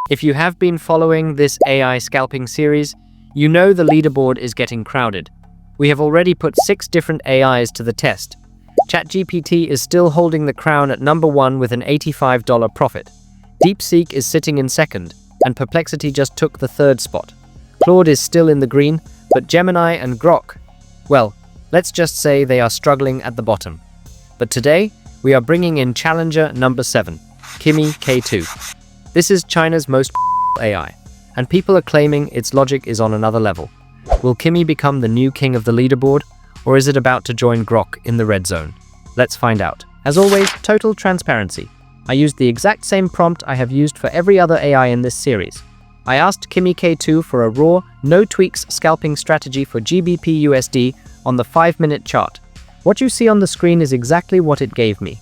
If you have been following this AI scalping series, you know the leaderboard is getting crowded. We have already put 6 different AIs to the test. ChatGPT is still holding the crown at number 1 with an $85 profit. DeepSeek is sitting in second, and Perplexity just took the 3rd spot. Claude is still in the green, but Gemini and Grok, well, let's just say they are struggling at the bottom. But today, we are bringing in challenger number 7, Kimi K2. This is China's most AI, and people are claiming its logic is on another level. Will Kimi become the new king of the leaderboard, or is it about to join Grok in the red zone? Let's find out. As always, total transparency. I used the exact same prompt I have used for every other AI in this series. I asked Kimi K2 for a raw, no-tweaks scalping strategy for GBPUSD on the 5-minute chart. What you see on the screen is exactly what it gave me.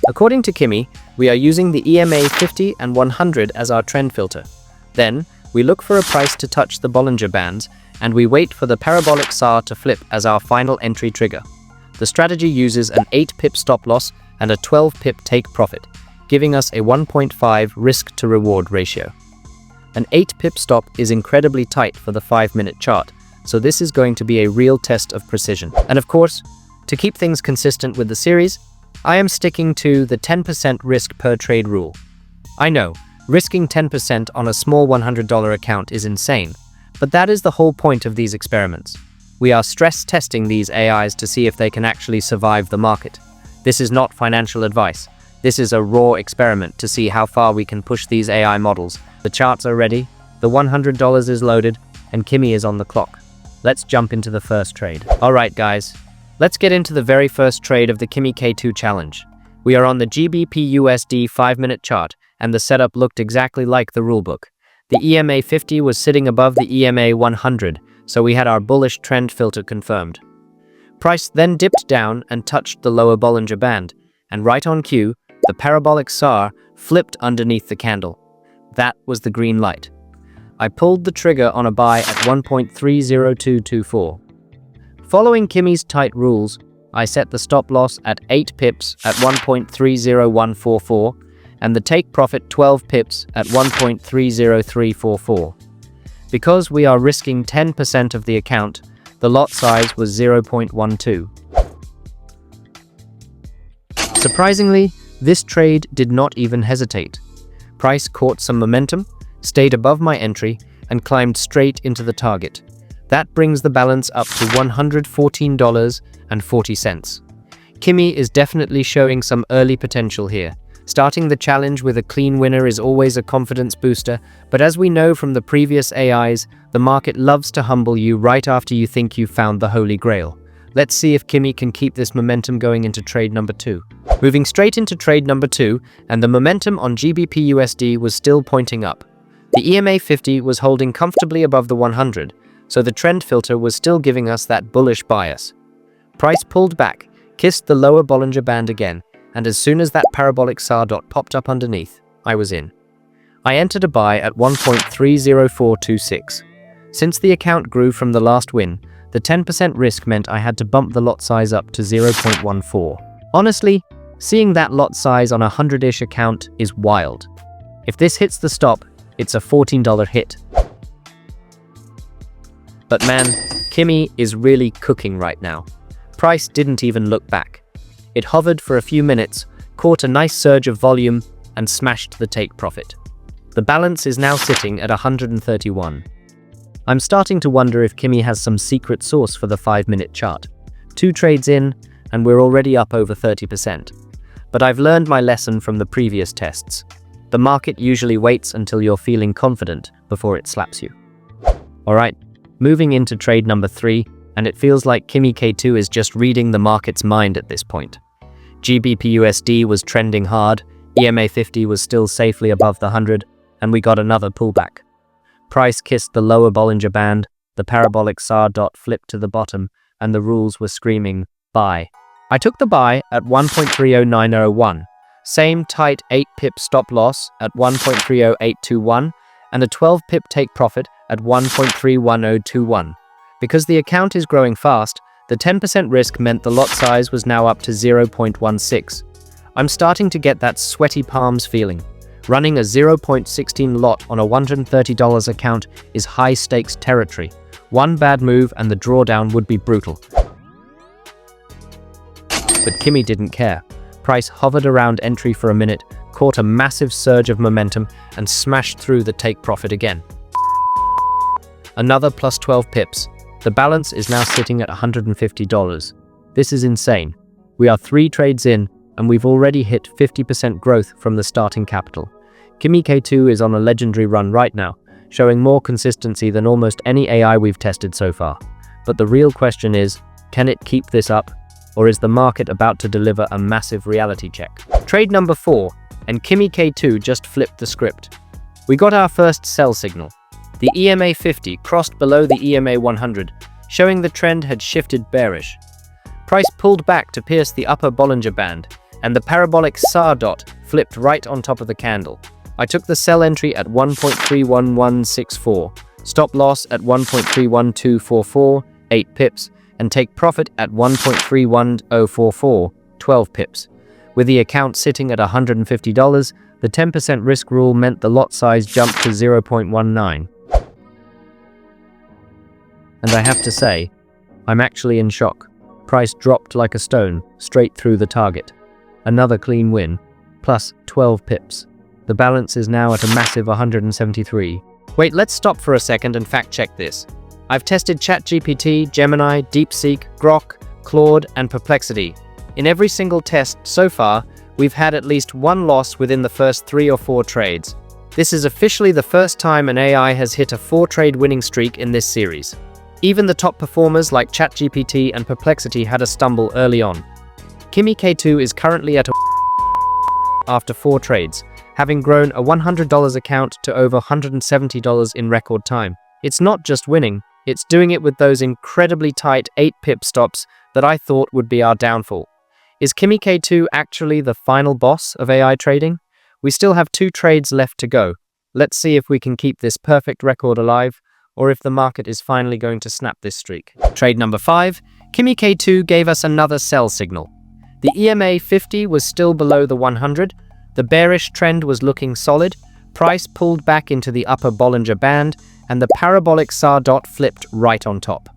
According to Kimi, we are using the EMA 50 and 100 as our trend filter. Then, we look for a price to touch the Bollinger Bands, and we wait for the parabolic SAR to flip as our final entry trigger. The strategy uses an 8-pip stop loss and a 12-pip take profit, giving us a 1.5 risk-to-reward ratio. An 8-pip stop is incredibly tight for the 5-minute chart, so this is going to be a real test of precision. And of course, to keep things consistent with the series, I am sticking to the 10% risk per trade rule. I know, risking 10% on a small $100 account is insane, but that is the whole point of these experiments. We are stress testing these AIs to see if they can actually survive the market. This is not financial advice. This is a raw experiment to see how far we can push these AI models. The charts are ready, the $100 is loaded, and Kimi is on the clock. Let's jump into the first trade. Alright guys, let's get into the very first trade of the Kimi K2 challenge. We are on the GBPUSD 5-minute chart, and the setup looked exactly like the rulebook. The EMA 50 was sitting above the EMA 100, so we had our bullish trend filter confirmed. Price then dipped down and touched the lower Bollinger Band, and right on cue, the parabolic SAR flipped underneath the candle. That was the green light. I pulled the trigger on a buy at 1.30224. Following Kimi's tight rules, I set the stop loss at 8 pips at 1.30144 and the take profit 12 pips at 1.30344. Because we are risking 10% of the account, the lot size was 0.12. Surprisingly, this trade did not even hesitate. Price caught some momentum, stayed above my entry, and climbed straight into the target. That brings the balance up to $114.40. Kimi is definitely showing some early potential here. Starting the challenge with a clean winner is always a confidence booster, but as we know from the previous AIs, the market loves to humble you right after you think you've found the holy grail. Let's see if Kimi can keep this momentum going into trade number 2. Moving straight into trade number 2, and the momentum on GBPUSD was still pointing up. The EMA 50 was holding comfortably above the 100, so the trend filter was still giving us that bullish bias. Price pulled back, kissed the lower Bollinger Band again, and as soon as that parabolic SAR dot popped up underneath, I was in. I entered a buy at 1.30426. Since the account grew from the last win, the 10% risk meant I had to bump the lot size up to 0.14. Honestly, seeing that lot size on a 100-ish account is wild. If this hits the stop, it's a $14 hit. But man, Kimi is really cooking right now. Price didn't even look back. It hovered for a few minutes, caught a nice surge of volume, and smashed the take profit. The balance is now sitting at 131. I'm starting to wonder if Kimi has some secret sauce for the 5-minute chart. 2 trades in, and we're already up over 30%. But I've learned my lesson from the previous tests. The market usually waits until you're feeling confident before it slaps you. Alright, moving into trade number 3, and it feels like Kimi K2 is just reading the market's mind at this point. GBPUSD was trending hard, EMA 50 was still safely above the 100, and we got another pullback. Price kissed the lower Bollinger Band, the parabolic SAR dot flipped to the bottom, and the rules were screaming, buy. I took the buy at 1.30901, same tight 8-pip stop loss at 1.30821, and a 12-pip take profit at 1.31021. Because the account is growing fast, the 10% risk meant the lot size was now up to 0.16. I'm starting to get that sweaty palms feeling. Running a 0.16 lot on a $130 account is high-stakes territory. One bad move and the drawdown would be brutal. But Kimi didn't care. Price hovered around entry for a minute, caught a massive surge of momentum, and smashed through the take profit again. Another plus 12 pips. The balance is now sitting at $150. This is insane. We are 3 trades in, and we've already hit 50% growth from the starting capital. Kimi K2 is on a legendary run right now, showing more consistency than almost any AI we've tested so far. But the real question is, can it keep this up? Or is the market about to deliver a massive reality check? Trade number 4, and Kimi K2 just flipped the script. We got our first sell signal. The EMA 50 crossed below the EMA 100, showing the trend had shifted bearish. Price pulled back to pierce the upper Bollinger Band, and the parabolic SAR dot flipped right on top of the candle. I took the sell entry at 1.31164, stop loss at 1.31244, 8 pips, and take profit at 1.31044, 12 pips. With the account sitting at $150, the 10% risk rule meant the lot size jumped to 0.19. And I have to say, I'm actually in shock. Price dropped like a stone, straight through the target. Another clean win, plus 12 pips. The balance is now at a massive 173. Wait, let's stop for a second and fact check this. I've tested ChatGPT, Gemini, DeepSeek, Grok, Claude, and Perplexity. In every single test so far, we've had at least one loss within the first 3 or 4 trades. This is officially the first time an AI has hit a 4-trade winning streak in this series. Even the top performers like ChatGPT and Perplexity had a stumble early on. Kimi K2 is currently at a after 4 trades, having grown a $100 account to over $170 in record time. It's not just winning, it's doing it with those incredibly tight 8-pip stops that I thought would be our downfall. Is Kimi K2 actually the final boss of AI trading? We still have 2 trades left to go. Let's see if we can keep this perfect record alive, or if the market is finally going to snap this streak. Trade number 5, Kimi K2 gave us another sell signal. The EMA 50 was still below the 100, the bearish trend was looking solid, price pulled back into the upper Bollinger Band, and the parabolic SAR dot flipped right on top.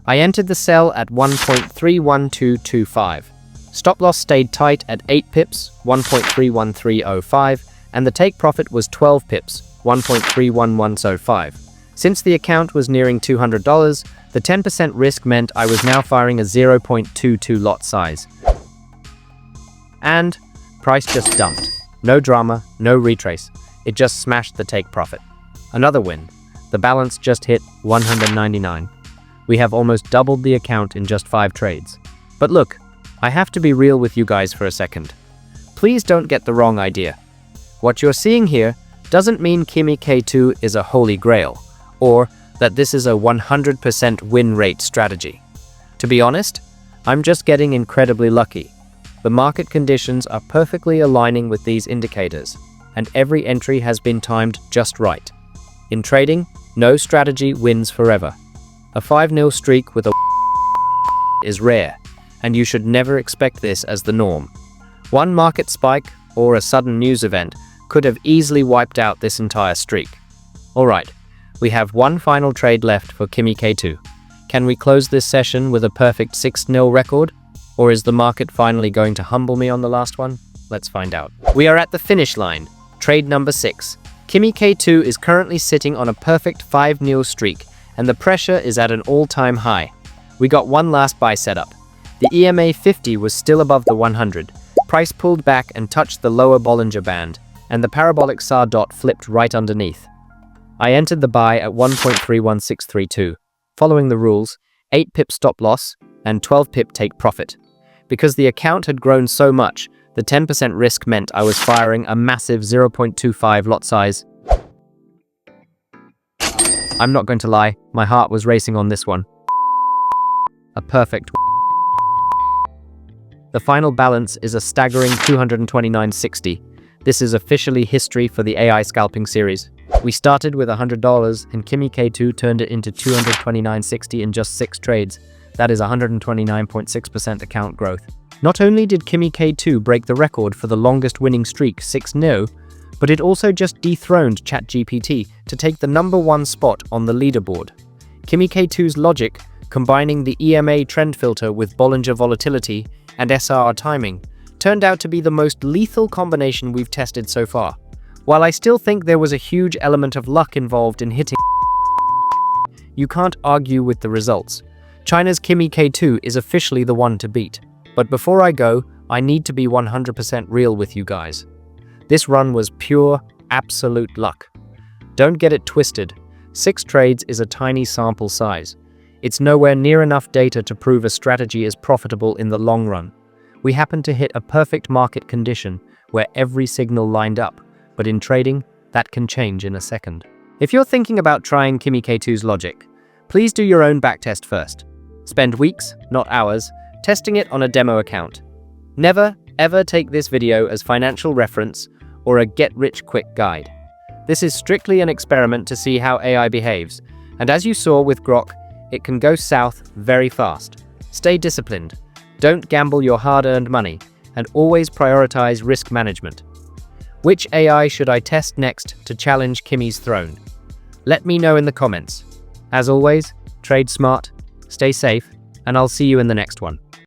I entered the sell at 1.31225. Stop loss stayed tight at 8 pips, 1.31305, and the take profit was 12 pips, 1.31105. Since the account was nearing $200, the 10% risk meant I was now firing a 0.22 lot size. And price just dumped. No drama, no retrace. It just smashed the take profit. Another win. The balance just hit 199. We have almost doubled the account in just 5 trades. But look, I have to be real with you guys for a second. Please don't get the wrong idea. What you're seeing here doesn't mean Kimi K2 is a holy grail, or that this is a 100% win rate strategy. To be honest, I'm just getting incredibly lucky. The market conditions are perfectly aligning with these indicators, and every entry has been timed just right. In trading, no strategy wins forever. A 5-0 streak with a is rare, and you should never expect this as the norm. One market spike or a sudden news event could have easily wiped out this entire streak. Alright, we have one final trade left for Kimi K2. Can we close this session with a perfect 6-0 record? Or is the market finally going to humble me on the last one? Let's find out. We are at the finish line. Trade number 6. Kimi K2 is currently sitting on a perfect 5-0 streak, and the pressure is at an all-time high. We got one last buy setup. The EMA 50 was still above the 100. Price pulled back and touched the lower Bollinger Band, and the parabolic SAR dot flipped right underneath. I entered the buy at 1.31632. Following the rules, 8 pip stop loss and 12 pip take profit. Because the account had grown so much, the 10% risk meant I was firing a massive 0.25 lot size. I'm not going to lie, my heart was racing on this one. A perfect. The final balance is a staggering 229.60. This is officially history for the AI scalping series. We started with $100 and Kimi K2 turned it into 229.60 in just 6 trades. That is 129.6% account growth. Not only did Kimi K2 break the record for the longest winning streak 6-0, but it also just dethroned ChatGPT to take the #1 spot on the leaderboard. Kimi K2's logic, combining the EMA trend filter with Bollinger volatility and SR timing, turned out to be the most lethal combination we've tested so far. While I still think there was a huge element of luck involved in hitting, you can't argue with the results. China's Kimi K2 is officially the one to beat. But before I go, I need to be 100% real with you guys. This run was pure, absolute luck. Don't get it twisted. 6 trades is a tiny sample size. It's nowhere near enough data to prove a strategy is profitable in the long run. We happened to hit a perfect market condition where every signal lined up, but in trading, that can change in a second. If you're thinking about trying Kimi K2's logic, please do your own backtest first. Spend weeks, not hours, testing it on a demo account. Never, ever take this video as financial reference or a get-rich-quick guide. This is strictly an experiment to see how AI behaves, and as you saw with Grok, it can go south very fast. Stay disciplined, don't gamble your hard-earned money, and always prioritize risk management. Which AI should I test next to challenge Kimi's throne? Let me know in the comments. As always, trade smart, stay safe, and I'll see you in the next one.